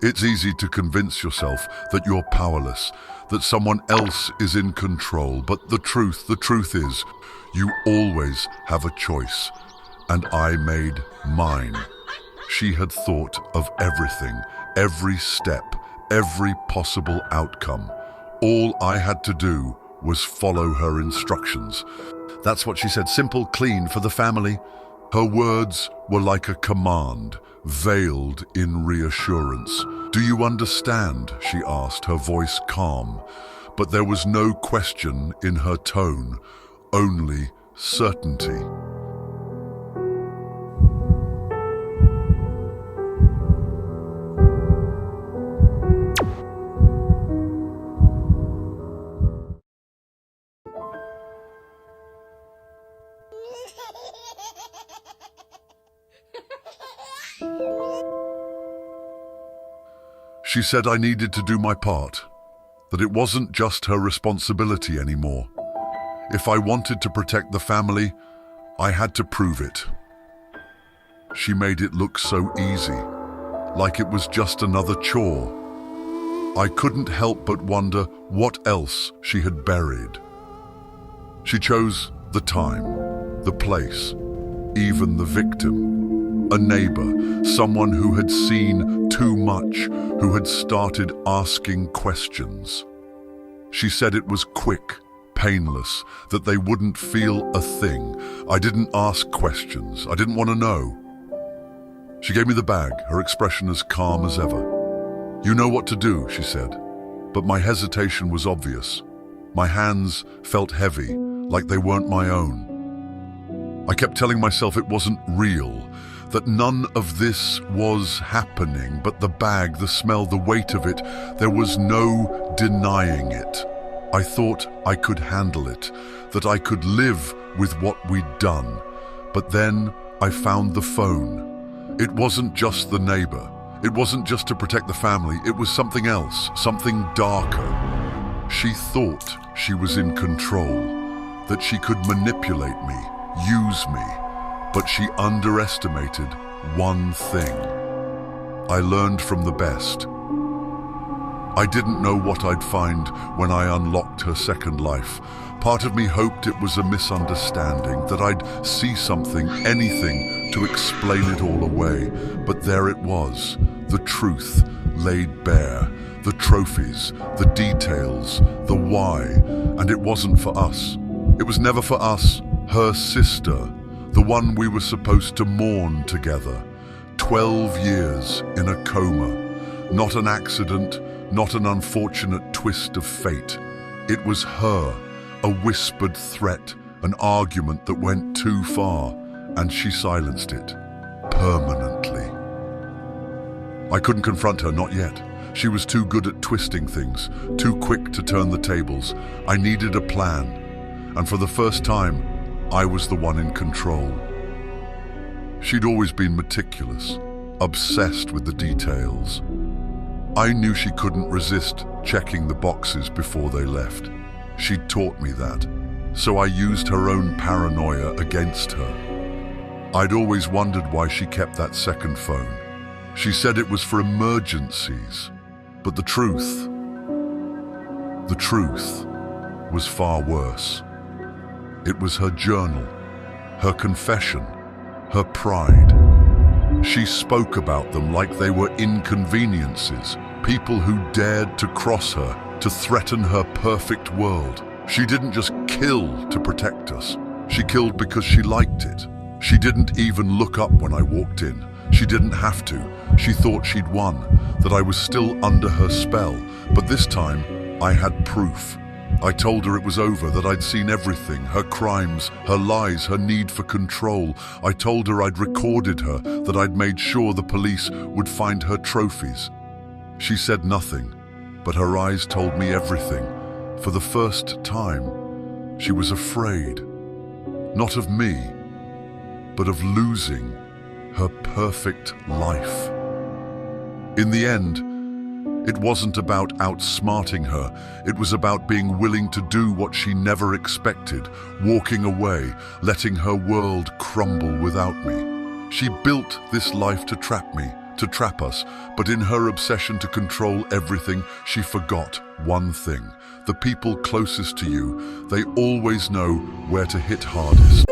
It's easy to convince yourself that you're powerless, that someone else is in control, but the truth is, you always have a choice. And I made mine. She had thought of everything, every step, every possible outcome. All I had to do was follow her instructions. That's what she said, simple, clean, for the family. Her words were like a command, veiled in reassurance. "Do you understand?" she asked, her voice calm. But there was no question in her tone, only certainty. She said I needed to do my part, that it wasn't just her responsibility anymore. If I wanted to protect the family, I had to prove it. She made it look so easy, like it was just another chore. I couldn't help but wonder what else she had buried. She chose the time, the place, even the victim. A neighbor, someone who had seen too much, who had started asking questions. She said it was quick, painless, that they wouldn't feel a thing. I didn't ask questions. I didn't want to know. She gave me the bag, her expression as calm as ever. "You know what to do," she said. But my hesitation was obvious. My hands felt heavy, like they weren't my own. I kept telling myself it wasn't real, that none of this was happening, but the bag, the smell, the weight of it, there was no denying it. I thought I could handle it, that I could live with what we'd done. But then I found the phone. It wasn't just the neighbor. It wasn't just to protect the family. It was something else, something darker. She thought she was in control, that she could manipulate me, use me. But she underestimated one thing. I learned from the best. I didn't know what I'd find when I unlocked her second life. Part of me hoped it was a misunderstanding, that I'd see something, anything, to explain it all away. But there it was, the truth laid bare, the trophies, the details, the why. And it wasn't for us. It was never for us. Her sister, the one we were supposed to mourn together. 12 years in a coma. Not an accident, not an unfortunate twist of fate. It was her, a whispered threat, an argument that went too far, and she silenced it, permanently. I couldn't confront her, not yet. She was too good at twisting things, too quick to turn the tables. I needed a plan, and for the first time, I was the one in control. She'd always been meticulous, obsessed with the details. I knew she couldn't resist checking the boxes before they left. She'd taught me that, so I used her own paranoia against her. I'd always wondered why she kept that second phone. She said it was for emergencies, but the truth was far worse. It was her journal, her confession, her pride. She spoke about them like they were inconveniences, people who dared to cross her, to threaten her perfect world. She didn't just kill to protect us. She killed because she liked it. She didn't even look up when I walked in. She didn't have to. She thought she'd won, that I was still under her spell. But this time, I had proof. I told her it was over, that I'd seen everything, her crimes, her lies, her need for control. I told her I'd recorded her, that I'd made sure the police would find her trophies. She said nothing, but her eyes told me everything. For the first time, she was afraid. Not of me, but of losing her perfect life. In the end, it wasn't about outsmarting her. It was about being willing to do what she never expected, walking away, letting her world crumble without me. She built this life to trap me, to trap us, but in her obsession to control everything, she forgot one thing. The people closest to you, they always know where to hit hardest.